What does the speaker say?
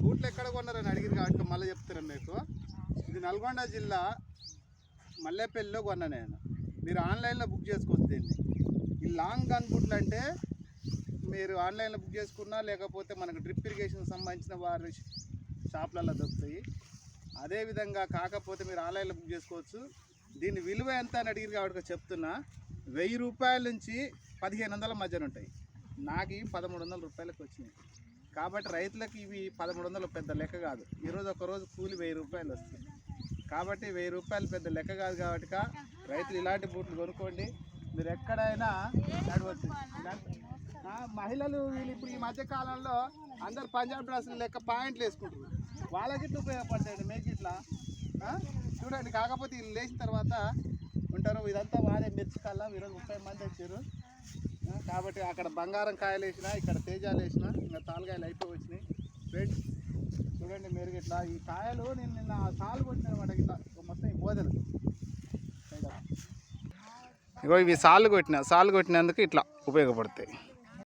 బూట్లు ఎక్కడ కొన్నారని అడిగిరు కాబట్టి మళ్ళీ చెప్తాను మీకు. ఇది నల్గొండ జిల్లా మల్లెపల్లిలో కొన్నా నేను. మీరు ఆన్లైన్లో బుక్ చేసుకోవచ్చు దీన్ని. ఈ లాంగ్ గన్ బూట్లు అంటే మీరు ఆన్లైన్లో బుక్ చేసుకున్నా, లేకపోతే మనకు డ్రిప్ ఇరిగేషన్ సంబంధించిన వారి షాప్లలో దొరుకుతాయి. అదేవిధంగా కాకపోతే మీరు ఆన్లైన్లో బుక్ చేసుకోవచ్చు. దీని విలువ ఎంత అని అడిగిరు కాబట్టి చెప్తున్నా. 1000 రూపాయల నుంచి 1500 మధ్యన ఉంటాయి. నాకు ఇవి 1300 రూపాయలకు వచ్చినాయి. కాబట్టి రైతులకు ఇవి 1300 పెద్ద లెక్క కాదు. ఈరోజు ఒకరోజు కూలి 1000 రూపాయలు వస్తుంది. కాబట్టి 1000 రూపాయలు పెద్ద లెక్క కాదు. కాబట్టి రైతులు ఇలాంటి బూట్లు కొనుక్కోండి. మీరు ఎక్కడైనా నడవచ్చు. మహిళలు వీళ్ళు ఇప్పుడు ఈ మధ్య కాలంలో అందరు పంజాబ్ డ్రెస్సులు లెక్క పాయింట్లు వేసుకుంటారు. వాళ్ళకి ఇట్లా ఉపయోగపడతాయండి మీకు ఇట్లా. చూడండి, కాకపోతే వీళ్ళు లేచిన తర్వాత ఉంటారు. ఇదంతా వాడే మిర్చికల్లా ఈరోజు 30 మంది వచ్చారు. కాబట్టి అక్కడ బంగారం కాయలు వేసిన, ఇక్కడ తేజాలు వేసిన, ఇంకా తాలుగాయలు అయిపోయి వచ్చినాయి. ఫ్రెండ్స్ చూడండి మీరు ఇట్లా ఈ కాయలు నేను నిన్న సాలు కొట్టిన అనమాట. ఇట్లా మొత్తం ఈ బోధలు ఇగో ఇవి సాలు కొట్టినందుకు ఇట్లా ఉపయోగపడతాయి.